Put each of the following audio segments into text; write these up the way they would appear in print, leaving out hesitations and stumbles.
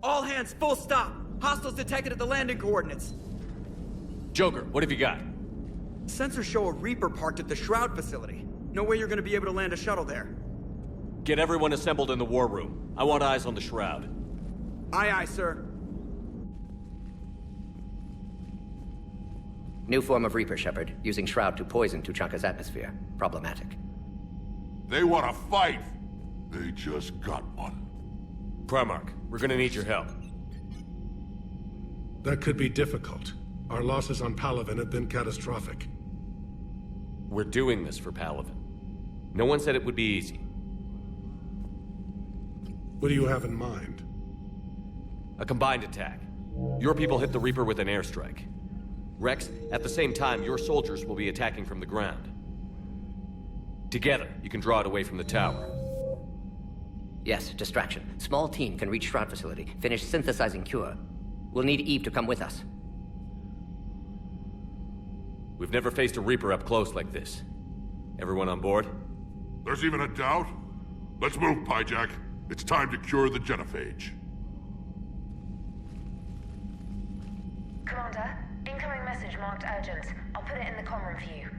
All hands, full stop. Hostiles detected at the landing coordinates. Joker, what have you got? Sensors show a Reaper parked at the Shroud facility. No way you're gonna be able to land a shuttle there. Get everyone assembled in the war room. I want eyes on the Shroud. Aye, aye, sir. New form of Reaper, Shepard, using Shroud to poison Tuchanka's atmosphere. Problematic. They want to fight. They just got one. Primarch, we're gonna need your help. That could be difficult. Our losses on Palaven have been catastrophic. We're doing this for Palaven. No one said it would be easy. What do you have in mind? A combined attack. Your people hit the Reaper with an airstrike. Rex, at the same time, your soldiers will be attacking from the ground. Together, you can draw it away from the tower. Yes, distraction. Small team can reach Shroud facility, finish synthesizing cure. We'll need Eve to come with us. We've never faced a Reaper up close like this. Everyone on board? There's even a doubt? Let's move, Pyjack. It's time to cure the genophage. Commander, incoming message marked urgent. I'll put it in the comm room for you.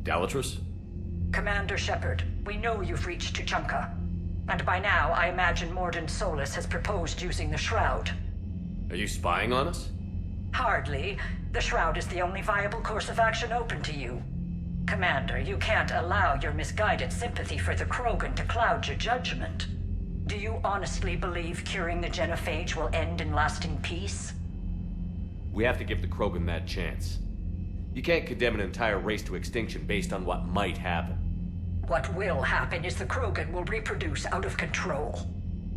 Dalatrus? Commander Shepard, we know you've reached Tuchanka. And by now, I imagine Morden Solus has proposed using the Shroud. Are you spying on us? Hardly. The Shroud is the only viable course of action open to you. Commander, you can't allow your misguided sympathy for the Krogan to cloud your judgment. Do you honestly believe curing the genophage will end in lasting peace? We have to give the Krogan that chance. You can't condemn an entire race to extinction based on what might happen. What will happen is the Krogan will reproduce out of control.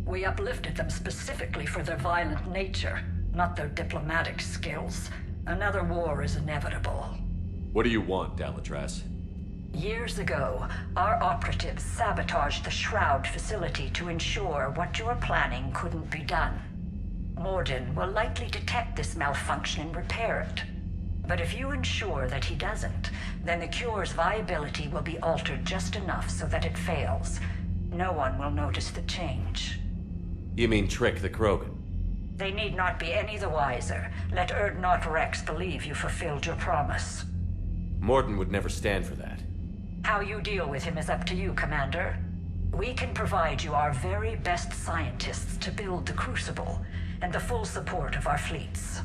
We uplifted them specifically for their violent nature, not their diplomatic skills. Another war is inevitable. What do you want, Dalatrus? Years ago, our operatives sabotaged the Shroud facility to ensure what you were planning couldn't be done. Morden will likely detect this malfunction and repair it. But if you ensure that he doesn't, then the cure's viability will be altered just enough so that it fails. No one will notice the change. You mean trick the Krogan? They need not be any the wiser. Let Erdnot Rex believe you fulfilled your promise. Morden would never stand for that. How you deal with him is up to you, Commander. We can provide you our very best scientists to build the Crucible, and the full support of our fleets.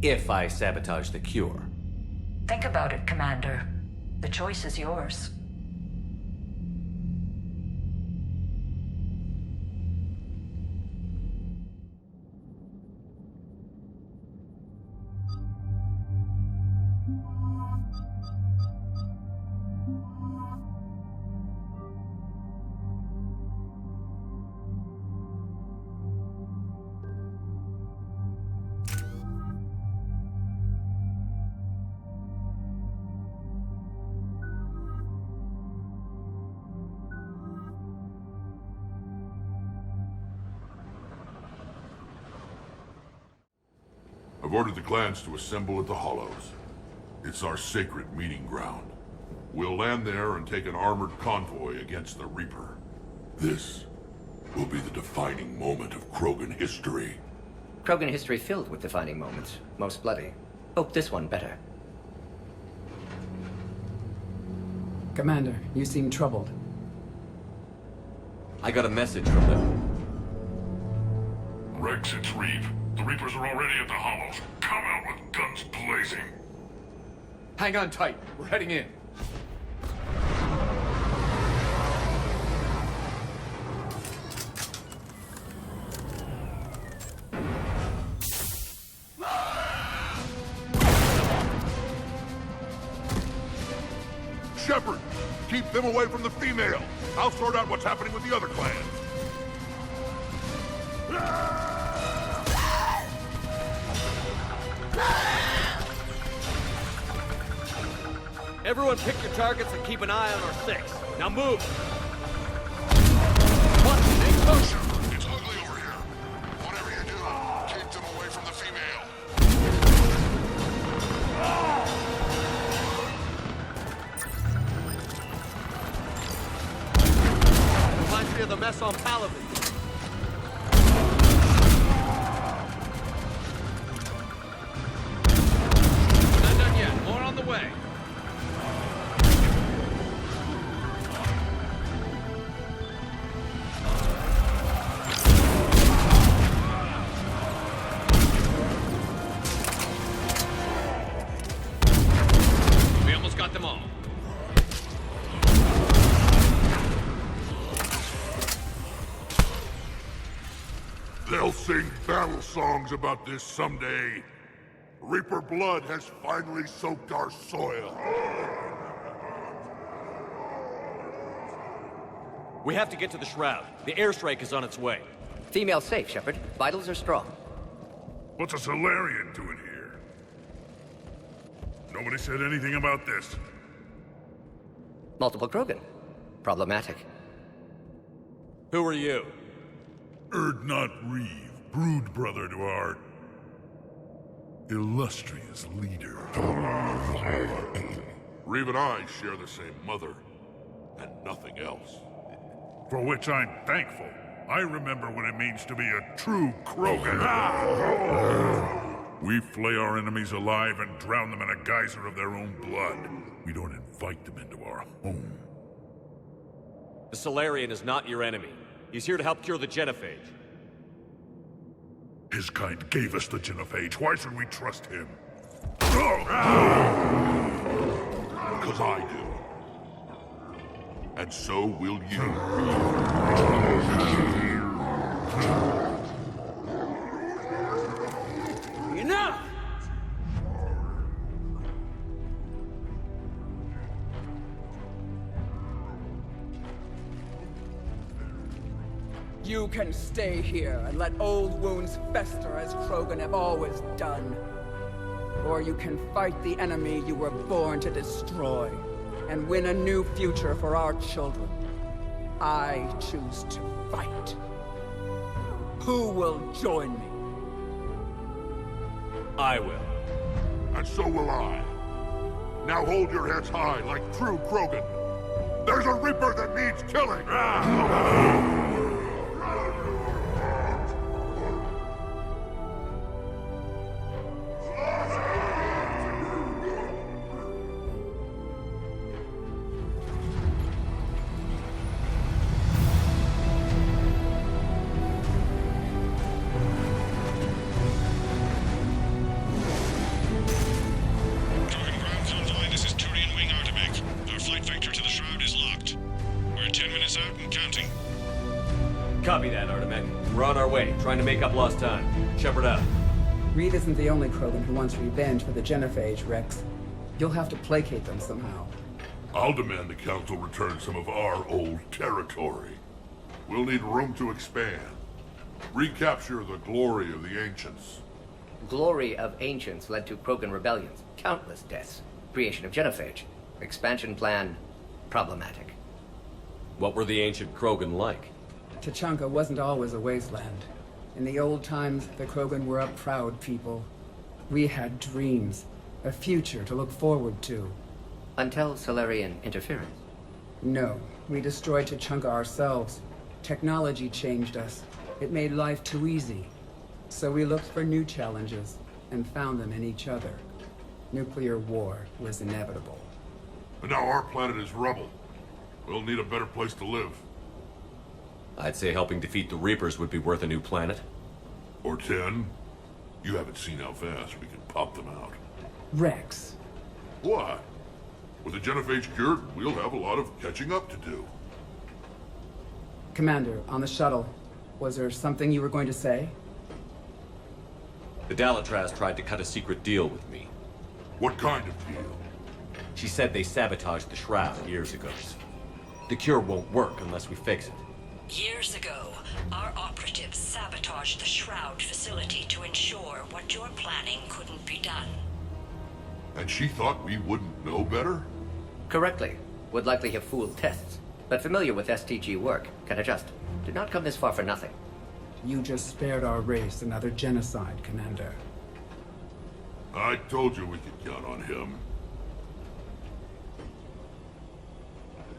If I sabotage the cure. Think about it, Commander. The choice is yours. I've ordered the clans to assemble at the Hollows. It's our sacred meeting ground. We'll land there and take an armored convoy against the Reaper. This will be the defining moment of Krogan history. Krogan history filled with defining moments. Most bloody. Hope this one better. Commander, you seem troubled. I got a message from them. Rex, it's Reap. The Reapers are already at the Hollows. Come out with guns blazing. Hang on tight. We're heading in. Shepard, keep them away from the female. I'll sort out what's happening with the other clans. Everyone pick your targets and keep an eye on our six. Now move! Take motion! It's ugly over here. Whatever you do, keep them away from the female. mess on Palaven. Not done yet. More on the way. We almost got them all. They'll sing battle songs about this someday. Reaper blood has finally soaked our soil. We have to get to the Shroud. The airstrike is on its way. Female safe, Shepard. Vitals are strong. What's a Solarian doing here? Nobody said anything about this. Multiple Krogan. Problematic. Who are you? Erdnot Reeve, brood brother to our illustrious leader. Reeve and I share the same mother, and nothing else. For which I'm thankful. I remember what it means to be a true Krogan. We flay our enemies alive and drown them in a geyser of their own blood. We don't invite them into our home. The Solarian is not your enemy. He's here to help cure the genophage. His kind gave us the genophage. Why should we trust him? Because I do. And so will you. Enough! You can stay here and let old wounds fester as Krogan have always done. Or you can fight the enemy you were born to destroy and win a new future for our children. I choose to fight. Who will join me? I will. And so will I. Now hold your heads high like true Krogan. There's a Reaper that needs killing! Copy that, Artemech. We're on our way, trying to make up lost time. Shepard out. Reed isn't the only Krogan who wants revenge for the genophage, Rex. You'll have to placate them somehow. I'll demand the Council return some of our old territory. We'll need room to expand. Recapture the glory of the Ancients. Glory of Ancients led to Krogan rebellions, countless deaths, creation of genophage. Expansion plan, problematic. What were the ancient Krogan like? Tuchanka wasn't always a wasteland. In the old times, the Krogan were a proud people. We had dreams, a future to look forward to. Until Solarian interference. No, we destroyed Tuchanka ourselves. Technology changed us. It made life too easy. So we looked for new challenges, and found them in each other. Nuclear war was inevitable. And now our planet is rubble. We'll need a better place to live. I'd say helping defeat the Reapers would be worth a new planet. Or 10. You haven't seen how fast we can pop them out. Rex. What? With the genophage cured, we'll have a lot of catching up to do. Commander, on the shuttle, was there something you were going to say? The Dalatraz tried to cut a secret deal with me. What kind of deal? She said they sabotaged the Shroud years ago. The cure won't work unless we fix it. Years ago, our operatives sabotaged the Shroud facility to ensure what you're planning couldn't be done. And she thought we wouldn't know better? Correctly. Would likely have fooled tests. But familiar with STG work, can adjust. Did not come this far for nothing. You just spared our race another genocide, Commander. I told you we could count on him.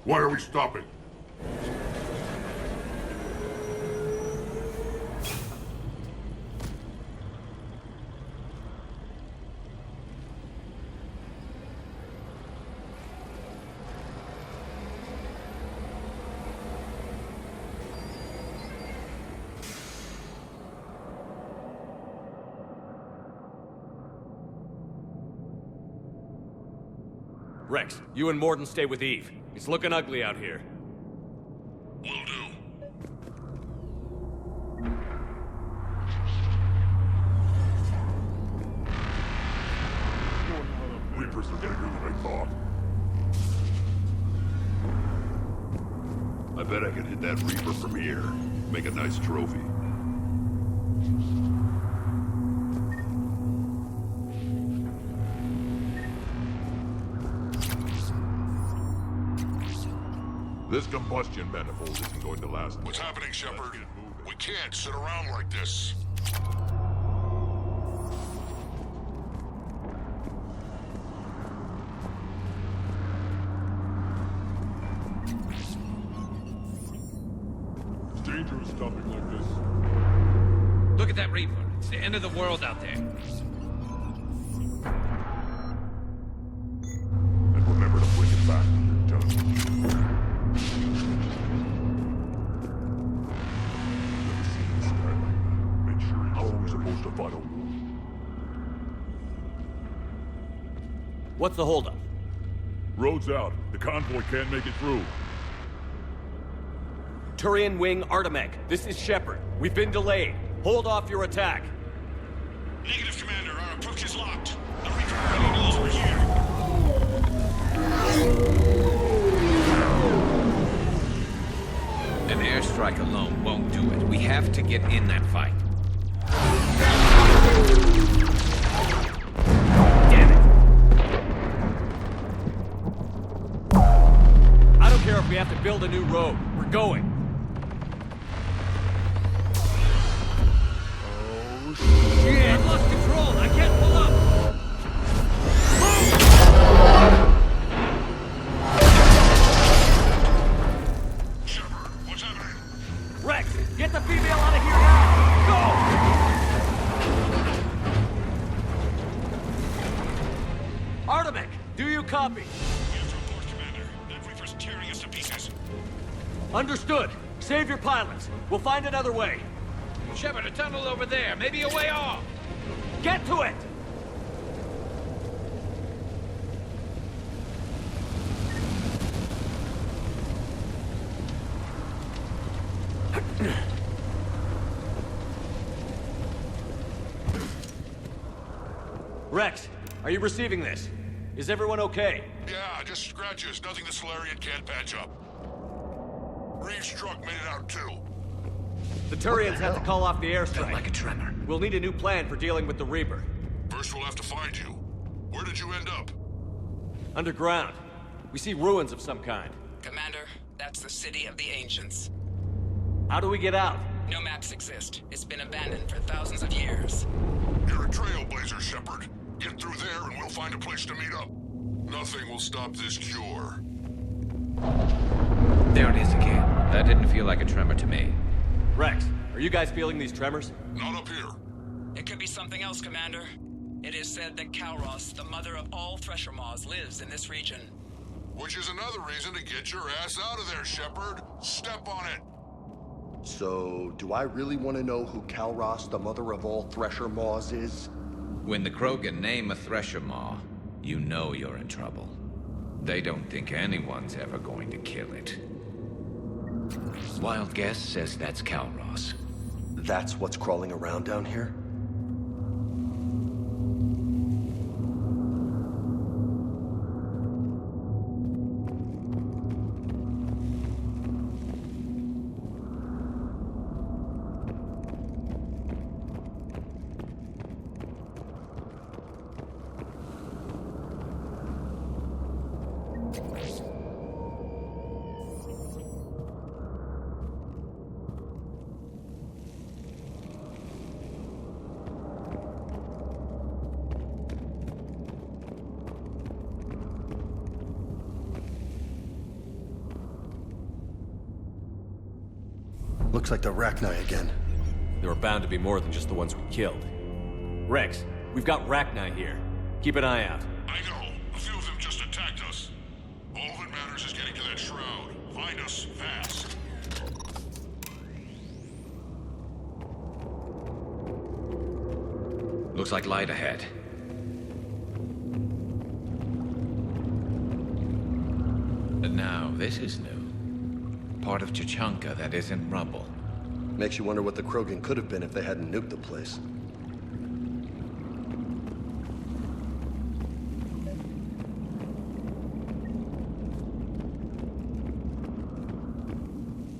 Why are we stopping? Rex, you and Morden stay with Eve. It's looking ugly out here. Will do. Reapers are getting than I thought. I bet I can hit that Reaper from here. Make a nice trophy. This combustion manifold isn't going to last. What's happening, Shepard? We can't sit around like this. It's dangerous stopping like this. Look at that Reaper. It's the end of the world out there. And remember to bring it back when you're done. What's the holdup? Road's out. The convoy can't make it through. Turian Wing Artemek, this is Shepard. We've been delayed. Hold off your attack. Negative, Commander. Our approach is locked. The Reaper already knows we're here. An airstrike alone won't do it. We have to get in that fight. Damn it! I don't care if we have to build a new road. We're going. Oh, shit! I've lost control! I can't pull up! Shepard, what's happening? Rex, get the female out of here now! Go! Artemek, do you copy? We have to report, Commander. That Reaper's tearing us to pieces. Understood. Save your pilots. We'll find another way. Shepard, a tunnel over there. Maybe a way off. Get to it! Rex, are you receiving this? Is everyone okay? Yeah, just scratches. Nothing the Solarian can't patch up. Reeves' truck made it out too. The Turians have to call off the Felt airstrike. like a tremor. We'll need a new plan for dealing with the Reaper. First we'll have to find you. Where did you end up? Underground. We see ruins of some kind. Commander, that's the city of the ancients. How do we get out? No maps exist. It's been abandoned for thousands of years. You're a trailblazer, Shepard. Get through there and we'll find a place to meet up. Nothing will stop this cure. There it is again. That didn't feel like a tremor to me. Rex, are you guys feeling these tremors? Not up here. It could be something else, Commander. It is said that 𝗘𝗳𝗄, the mother of all thresher maws, lives in this region. Which is another reason to get your ass out of there, Shepard. Step on it. So, do I really want to know who 𝗘𝗳𝗄, the mother of all thresher maws, is? When the Krogan name a thresher maw, you know you're in trouble. They don't think anyone's ever going to kill it. Wild guess says that's 𝗘𝗳𝗄. That's what's crawling around down here? Looks like the Rachni again. There are bound to be more than just the ones we killed. Rex, we've got Rachni here. Keep an eye out. I know. A few of them just attacked us. All that matters is getting to that shroud. Find us fast. Looks like light ahead. this is new. Part of Tuchanka that isn't rubble. Makes you wonder what the Krogan could have been if they hadn't nuked the place.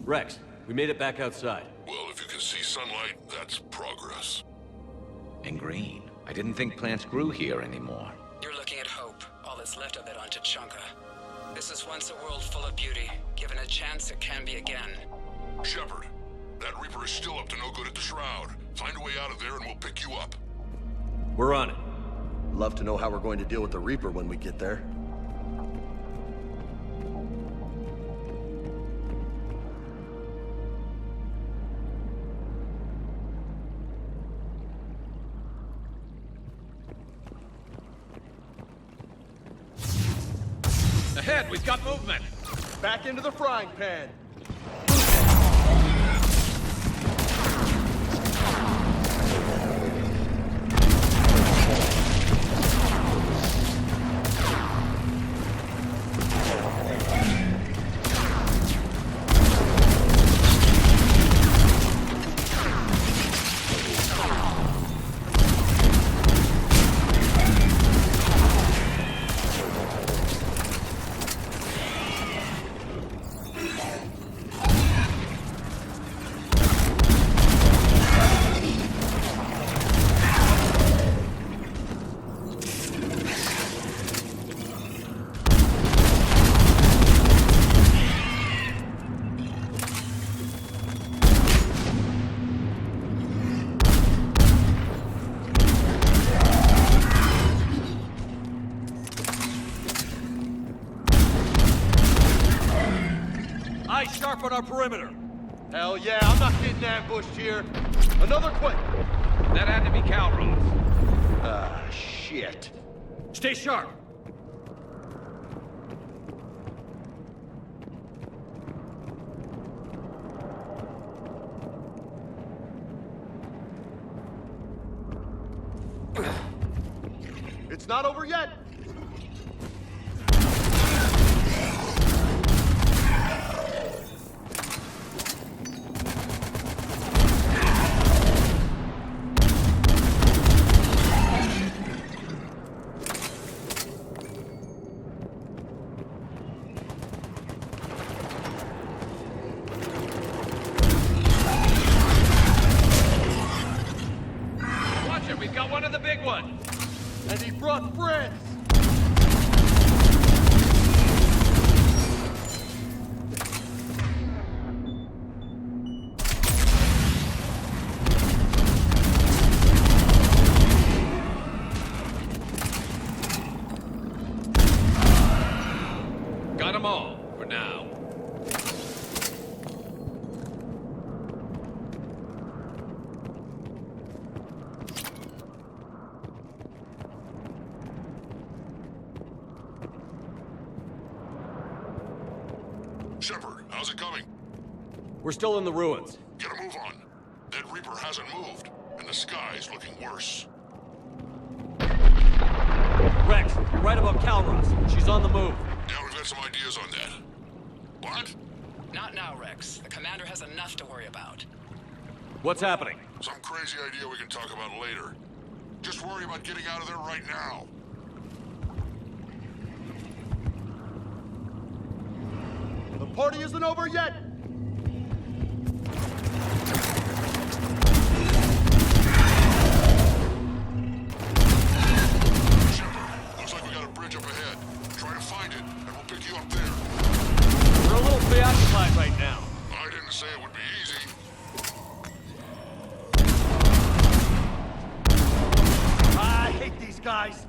Rex, we made it back outside. Well, if you can see sunlight, that's progress. And green. I didn't think plants grew here anymore. You're looking at hope, all that's left of it on Tuchanka. This is once a world full of beauty. Given a chance, it can be again. Shepard, that Reaper is still up to no good at the Shroud. Find a way out of there and we'll pick you up. We're on it. Love to know how we're going to deal with the Reaper when we get there. Ahead, we've got movement! Back into the frying pan! Sharp on our perimeter. Hell yeah, I'm not getting ambushed here. Another quick. That had to be Calros. Ah, shit. Stay sharp. It's not over yet. We've got one of the big ones! And he brought friends! Got them all, for now. Shepard, how's it coming? We're still in the ruins. Get a move on. That Reaper hasn't moved, and the sky's looking worse. Rex, right above Calros. She's on the move. Yeah, we've got some ideas on that. What? Not now, Rex. The commander has enough to worry about. What's happening? Some crazy idea we can talk about later. Just worry about getting out of there right now. The party isn't over yet! Shepard, looks like we got a bridge up ahead. Try to find it, and we'll pick you up there. We're a little preoccupied right now. I didn't say it would be easy. I hate these guys!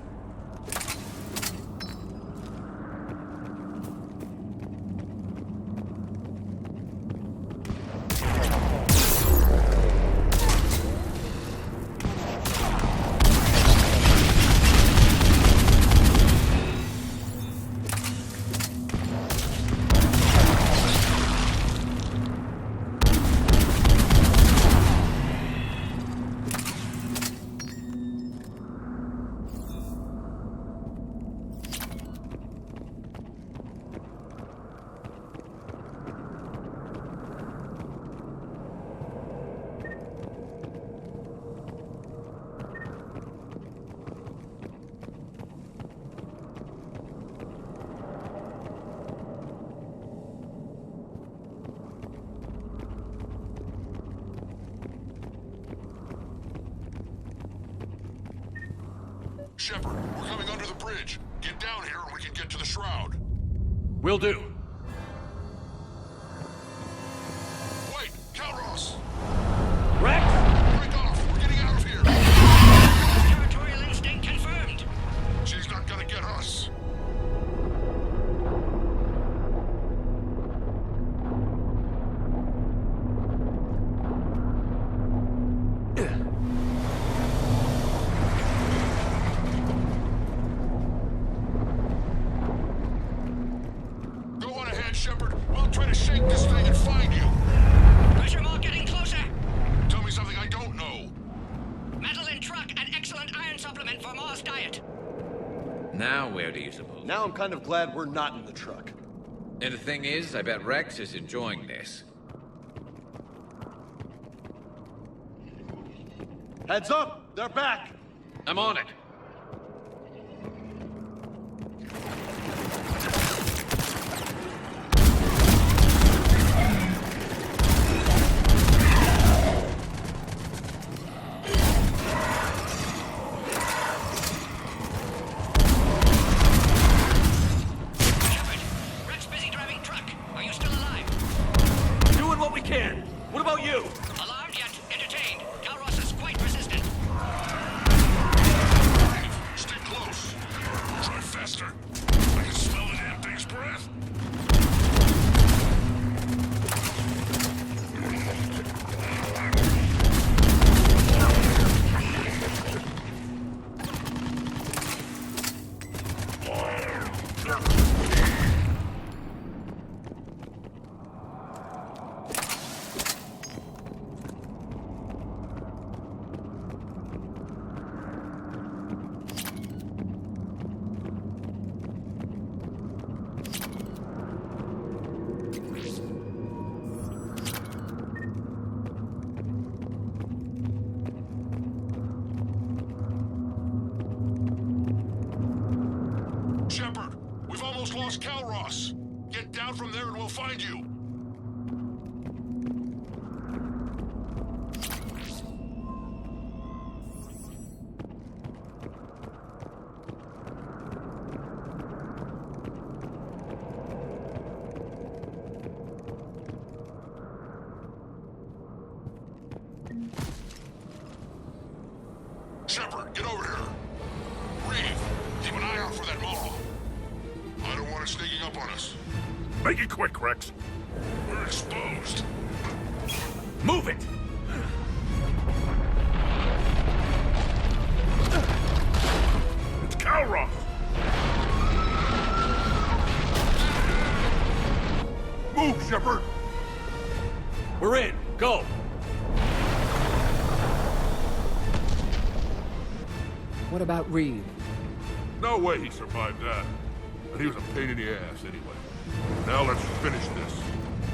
Shepard, we're coming under the bridge. Get down here and we can get to the shroud. Will do. Wait, Calros! Rex! Break off! We're getting out of here! Territorial instinct confirmed. She's not gonna get us. Go on ahead, Shepard. We'll try to shake this thing and find you. Pressure mark getting closer. Tell me something I don't know. Metal in truck and excellent iron supplement for Mars diet. Now where do you suppose? Now I'm kind of glad we're not in the truck. And the thing is, I bet Rex is enjoying this. Heads up! They're back! I'm on it. Shepard, Rex busy driving truck. Are you still alive? Doing what we can. What about you? Alarmed yet entertained. Calros is quite resistant. Stay close. Try faster. I can smell the damn thing's breath. Shepard, we've almost lost Calros. Get down from there and we'll find you. Shepard, get over here. Reeve, keep an eye out for that mall. I don't want it sneaking up on us. Make it quick, Rex. We're exposed. Move it! It's Calros! Move, Shepard! We're in. Go! What about Reeve? No way he survived that. But he was a pain in the ass anyway. Now let's finish this.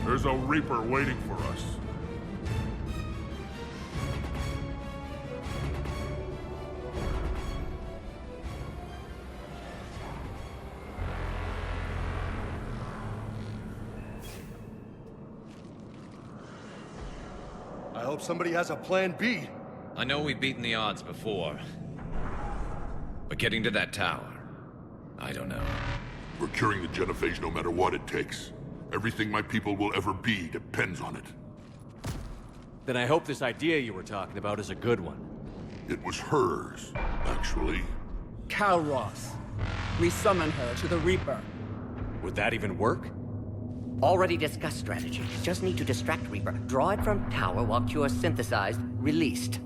There's a Reaper waiting for us. I hope somebody has a plan B. I know we've beaten the odds before. But getting to that tower, I don't know. We're curing the genophage no matter what it takes. Everything my people will ever be depends on it. Then I hope this idea you were talking about is a good one. It was hers, actually. Calros. We summon her to the Reaper. Would that even work? Already discussed strategy. Just need to distract Reaper. Draw it from tower while cure synthesized, released.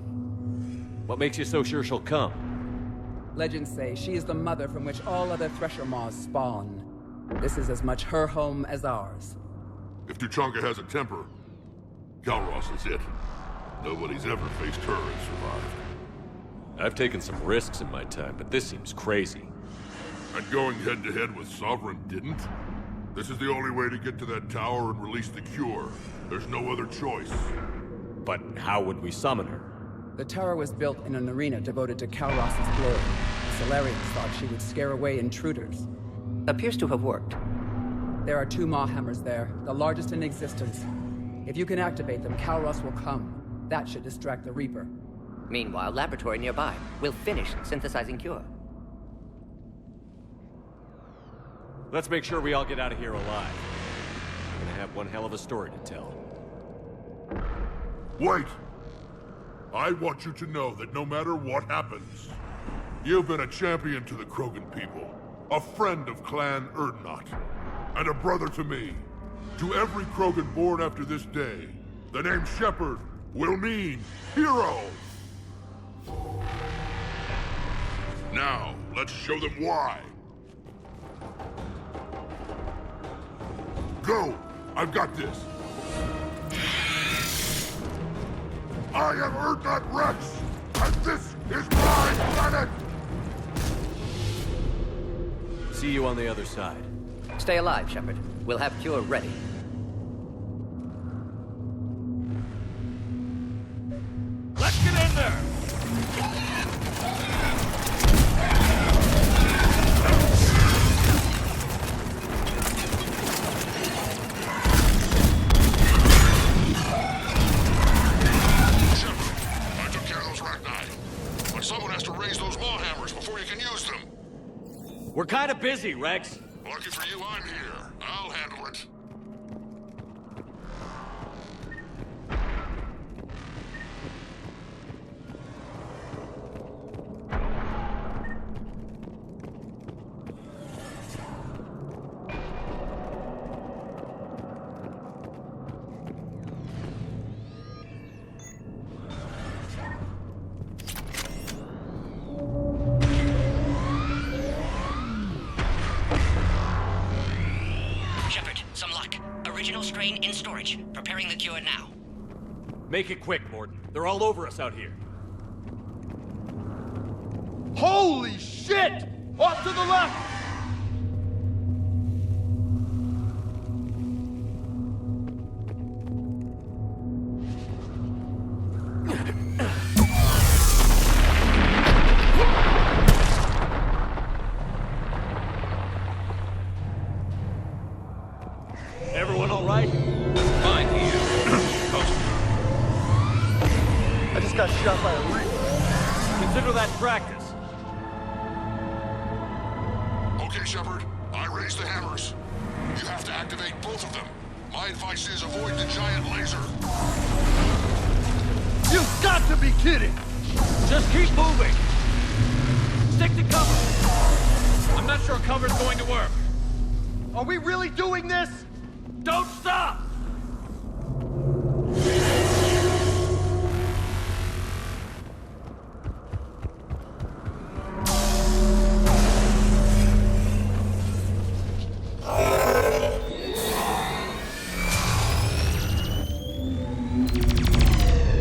What makes you so sure she'll come? Legends say she is the mother from which all other Thresher Maws spawn. This is as much her home as ours. If Tuchanka has a temper, Calros is it. Nobody's ever faced her and survived. I've taken some risks in my time, but this seems crazy. And going head-to-head with Sovereign didn't? This is the only way to get to that tower and release the cure. There's no other choice. But how would we summon her? The tower was built in an arena devoted to Calros' glory. The Solarians thought she would scare away intruders. Appears to have worked. There are 2 Maw hammers there, the largest in existence. If you can activate them, Calros will come. That should distract the Reaper. Meanwhile, laboratory nearby. We'll finish synthesizing cure. Let's make sure we all get out of here alive. We're gonna have one hell of a story to tell. Wait! I want you to know that no matter what happens, you've been a champion to the Krogan people, a friend of Clan 𝗘𝗀𝗃, and a brother to me. To every Krogan born after this day, the name Shepard will mean hero! Now, let's show them why. Go! I've got this! I am 𝗘𝗀𝗃 Rex, and this is my planet! See you on the other side. Stay alive, Shepard. We'll have cure ready. Let's get in there! We're kind of busy, Rex. Lucky for you, I'm here. I'll handle it. Strain in storage. Preparing the cure now. Make it quick, Morden. They're all over us out here. Holy shit! Off to the left! Everyone all right? Fine here. I just got shot by a Reaper. Consider that practice. Okay, Shepard. I raised the hammers. You have to activate both of them. My advice is avoid the giant laser. You've got to be kidding! Just keep moving. Stick to cover. I'm not sure cover's going to work. Are we really doing this? Don't stop!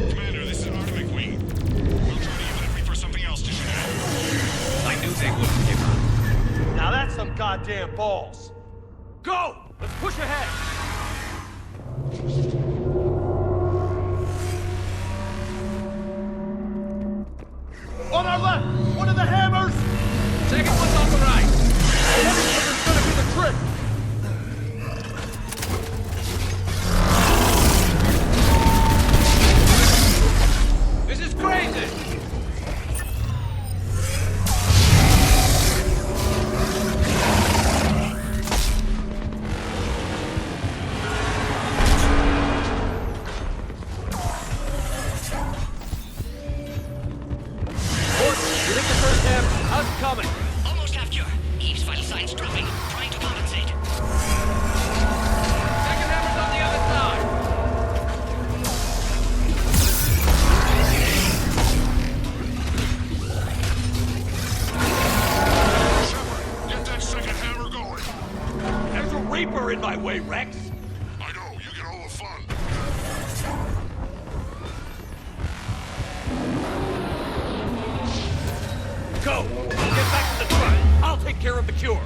Commander, this is Argument Wing. We'll try to use that Reaper for something else to shoot at. I knew they wouldn't give up. Now that's some goddamn balls. Go! Let's push ahead! On our left! One of the hammers! Second one's on the right. It's gonna be the trick! This is crazy! Coming! Almost have cure. Eve's vital signs dropping. Trying to compensate. Second hammer's on the other side. Shepard, get that second hammer going. There's a Reaper in my way, Rex. I know, you get all the fun. Go! Get back to the truck! I'll take care of the cure!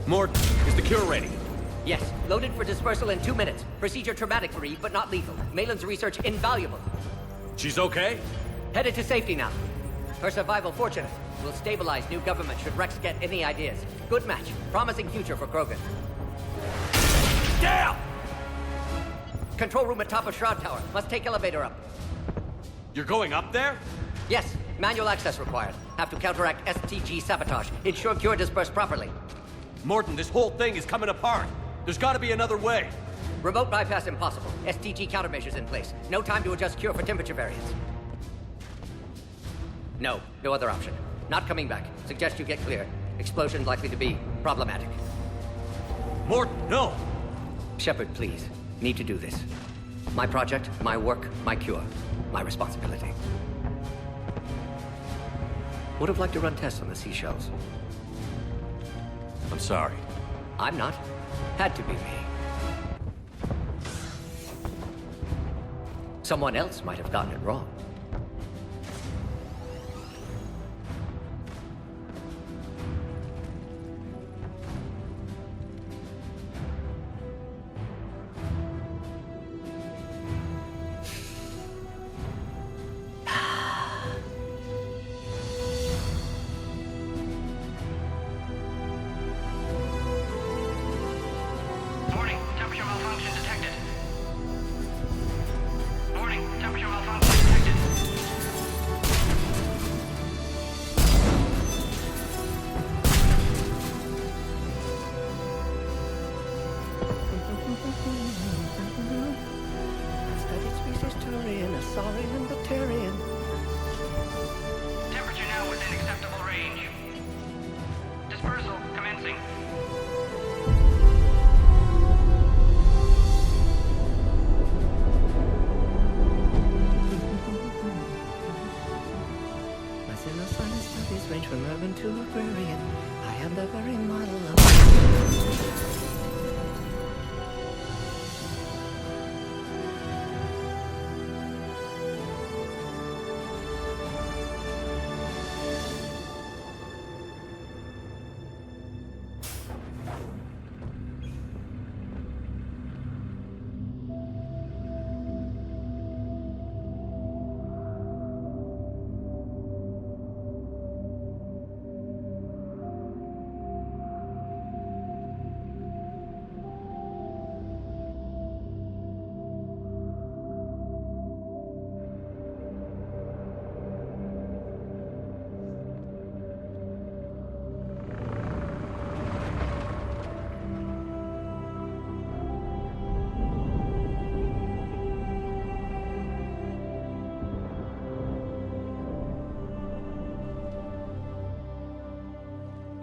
Morton, is the cure ready? Yes, loaded for dispersal in 2 minutes. Procedure traumatic-free, but not lethal. Malin's research invaluable. She's okay? Headed to safety now. Her survival fortunate. Will stabilize new government should Rex get any ideas. Good match. Promising future for Krogan. Damn! Control room at top of Shroud Tower. Must take elevator up. You're going up there? Yes, manual access required. Have to counteract STG sabotage. Ensure cure dispersed properly. Morton, this whole thing is coming apart. There's gotta be another way. Remote bypass impossible. STG countermeasures in place. No time to adjust cure for temperature variance. No other option. Not coming back. Suggest you get clear. Explosion likely to be problematic. Morton, no! Shepard, please. Need to do this. My project, my work, my cure. My responsibility. Would have liked to run tests on the seashells. I'm sorry. I'm not. Had to be me. Someone else might have gotten it wrong.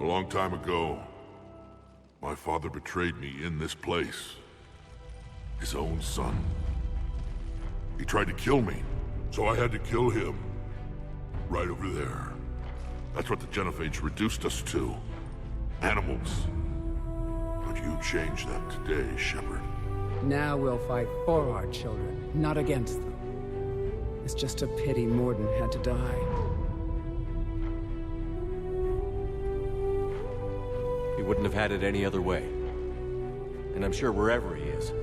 A long time ago, my father betrayed me in this place. His own son. He tried to kill me, so I had to kill him. Right over there. That's what the genophage reduced us to. Animals. But you changed that today, Shepard. Now we'll fight for our children, not against them. It's just a pity Morden had to die. He wouldn't have had it any other way. And I'm sure wherever he is,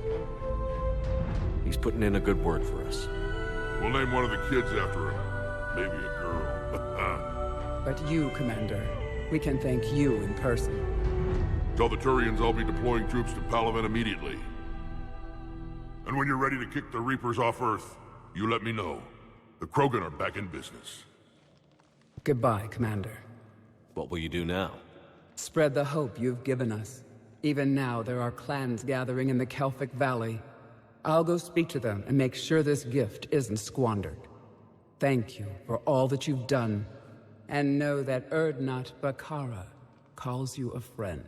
he's putting in a good word for us. We'll name one of the kids after him. Maybe a girl. But you, Commander, we can thank you in person. Tell the Turians I'll be deploying troops to Palaven immediately. And when you're ready to kick the Reapers off Earth, you let me know. The Krogan are back in business. Goodbye, Commander. What will you do now? Spread the hope you've given us. Even now, there are clans gathering in the Kelphic Valley. I'll go speak to them and make sure this gift isn't squandered. Thank you for all that you've done. And know that 𝗘𝗳𝗳𝗲𝗰𝘁 calls you a friend.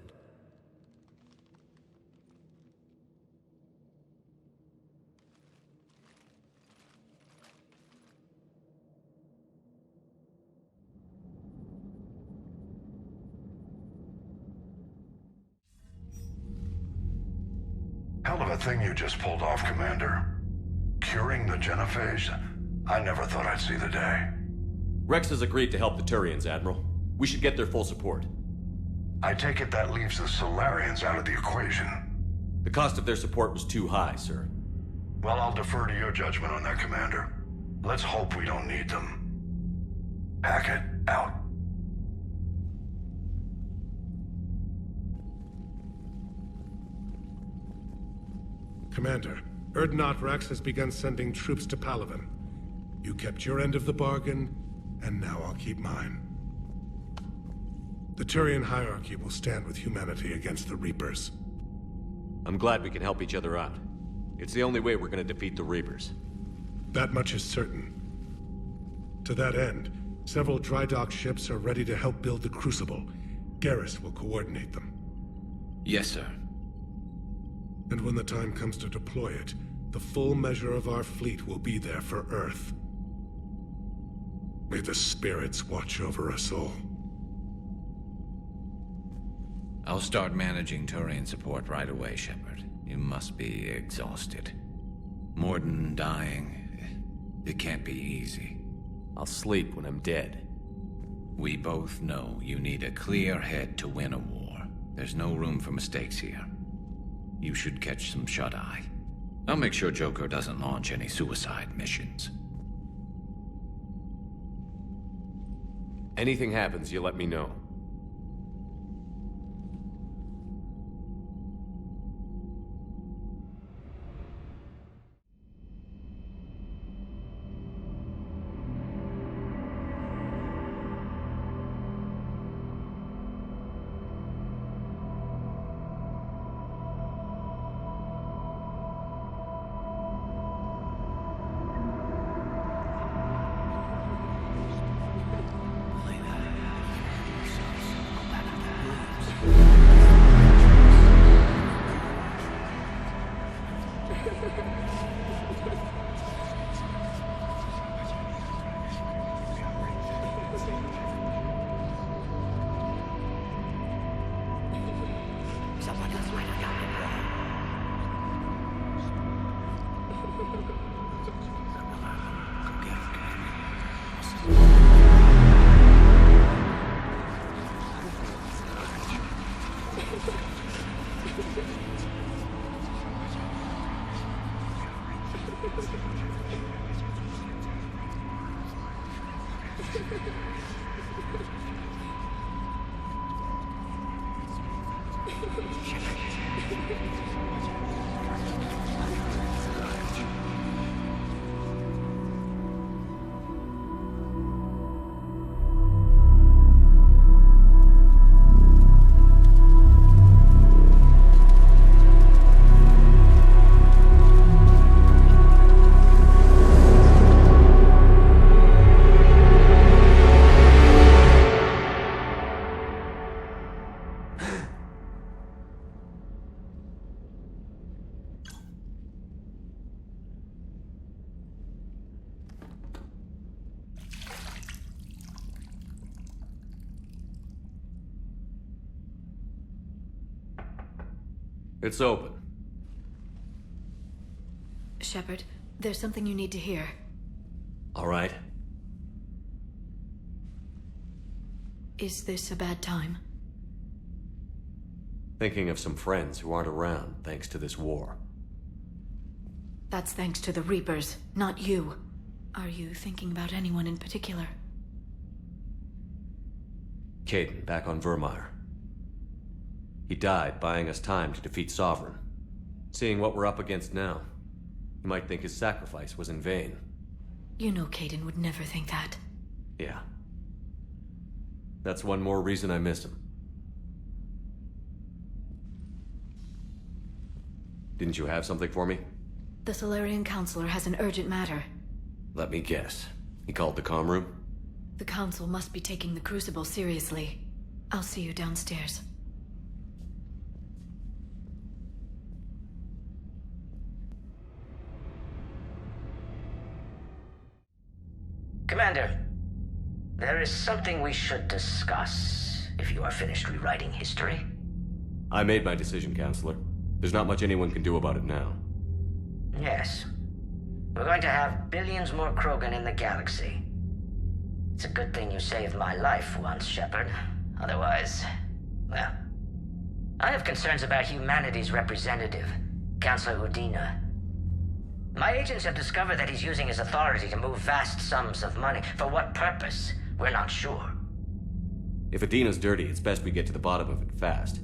Hell of a thing you just pulled off, Commander. Curing the genophage? I never thought I'd see the day. Rex has agreed to help the Turians, Admiral. We should get their full support. I take it that leaves the Solarians out of the equation. The cost of their support was too high, sir. Well, I'll defer to your judgment on that, Commander. Let's hope we don't need them. Packet out. Commander, Erdnot Rex has begun sending troops to Palaven. You kept your end of the bargain, and now I'll keep mine. The Turian hierarchy will stand with humanity against the Reapers. I'm glad we can help each other out. It's the only way we're gonna defeat the Reapers. That much is certain. To that end, several dry dock ships are ready to help build the Crucible. Garrus will coordinate them. Yes, sir. And when the time comes to deploy it, the full measure of our fleet will be there for Earth. May the spirits watch over us all. I'll start managing Turian support right away, Shepard. You must be exhausted. Morden dying, it can't be easy. I'll sleep when I'm dead. We both know you need a clear head to win a war. There's no room for mistakes here. You should catch some shut-eye. I'll make sure Joker doesn't launch any suicide missions. Anything happens, you let me know. It's open. Shepard, there's something you need to hear. All right. Is this a bad time? Thinking of some friends who aren't around thanks to this war. That's thanks to the Reapers, not you. Are you thinking about anyone in particular? Kaidan, back on Virmire. He died buying us time to defeat Sovereign. Seeing what we're up against now, you might think his sacrifice was in vain. You know Kaidan would never think that. Yeah. That's one more reason I miss him. Didn't you have something for me? The Solarian Counselor has an urgent matter. Let me guess. He called the comm room? The Council must be taking the Crucible seriously. I'll see you downstairs. Commander, there is something we should discuss, if you are finished rewriting history. I made my decision, Counselor. There's not much anyone can do about it now. Yes. We're going to have billions more Krogan in the galaxy. It's a good thing you saved my life once, Shepard. Otherwise, Well, I have concerns about humanity's representative, Councillor Udina. My agents have discovered that he's using his authority to move vast sums of money. For what purpose? We're not sure. If Adina's dirty, it's best we get to the bottom of it fast.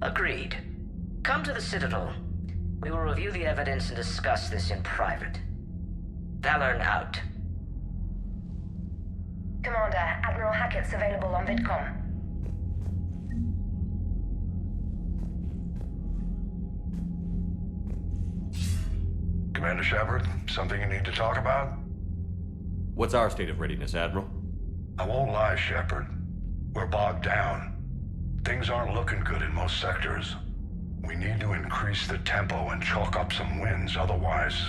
Agreed. Come to the Citadel. We will review the evidence and discuss this in private. Valorn out. Commander, Admiral Hackett's available on VidCom. Commander Shepard, something you need to talk about? What's our state of readiness, Admiral? I won't lie, Shepard. We're bogged down. Things aren't looking good in most sectors. We need to increase the tempo and chalk up some wins, otherwise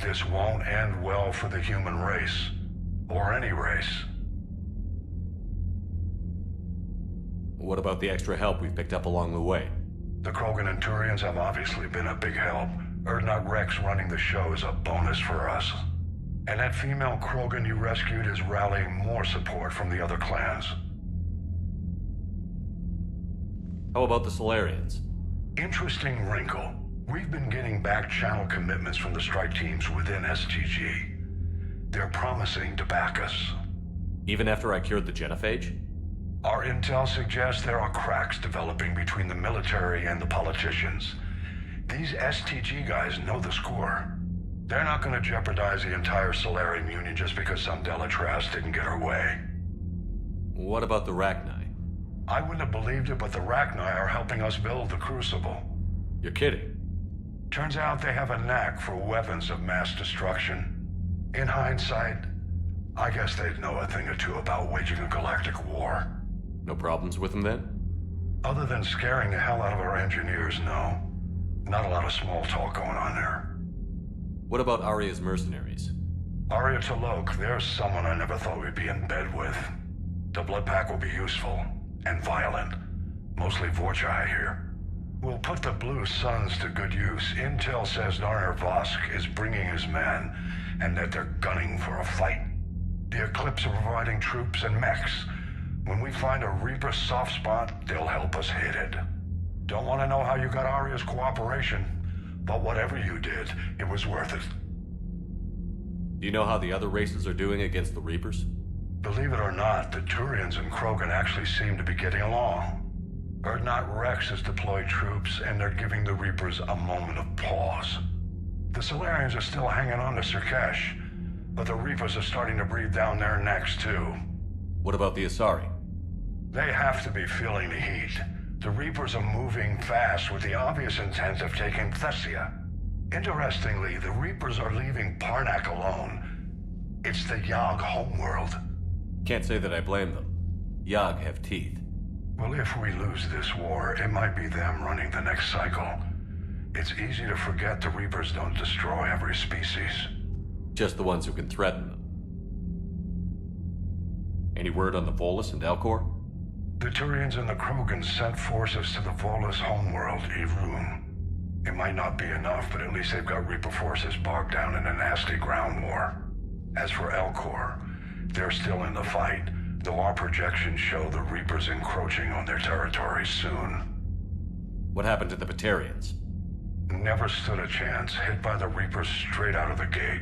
this won't end well for the human race. Or any race. What about the extra help we've picked up along the way? The Krogan and Turians have obviously been a big help. Erdnot Rex running the show is a bonus for us. And that female Krogan you rescued is rallying more support from the other clans. How about the Solarians? Interesting wrinkle. We've been getting back-channel commitments from the strike teams within STG. They're promising to back us. Even after I cured the genophage? Our intel suggests there are cracks developing between the military and the politicians. These STG guys know the score. They're not going to jeopardize the entire Solarian Union just because some Delatras didn't get her way. What about the Rachni? I wouldn't have believed it, but the Rachni are helping us build the Crucible. You're kidding. Turns out they have a knack for weapons of mass destruction. In hindsight, I guess they'd know a thing or two about waging a galactic war. No problems with them then? Other than scaring the hell out of our engineers, no. Not a lot of small talk going on there. What about Aria's mercenaries? Aria T'Loak, there's someone I never thought we'd be in bed with. The blood pack will be useful. And violent. Mostly Vorchai here. We'll put the Blue Suns to good use. Intel says Narner Vosk is bringing his men, and that they're gunning for a fight. The Eclipse are providing troops and mechs. When we find a Reaper soft spot, they'll help us hit it. Don't want to know how you got Aria's cooperation, but whatever you did, it was worth it. Do you know how the other races are doing against the Reapers? Believe it or not, the Turians and Krogan actually seem to be getting along. Erdnot Rex has deployed troops, and they're giving the Reapers a moment of pause. The Solarians are still hanging on to Surkesh, but the Reapers are starting to breathe down their necks, too. What about the Asari? They have to be feeling the heat. The Reapers are moving fast with the obvious intent of taking Thessia. Interestingly, the Reapers are leaving Parnak alone. It's the Yogg homeworld. Can't say that I blame them. Yogg have teeth. Well, if we lose this war, it might be them running the next cycle. It's easy to forget the Reapers don't destroy every species. Just the ones who can threaten them. Any word on the Volus and Elcor? The Turians and the Krogans sent forces to the Volus homeworld, Irun. It might not be enough, but at least they've got Reaper forces bogged down in a nasty ground war. As for Elcor, they're still in the fight, though our projections show the Reapers encroaching on their territory soon. What happened to the Batarians? Never stood a chance, hit by the Reapers straight out of the gate.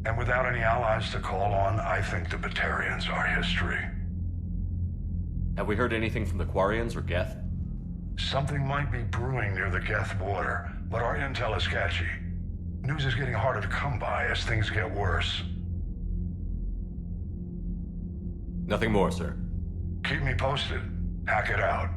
And without any allies to call on, I think the Batarians are history. Have we heard anything from the Quarians or Geth? Something might be brewing near the Geth border, but our intel is sketchy. News is getting harder to come by as things get worse. Nothing more, sir. Keep me posted. Hack it out.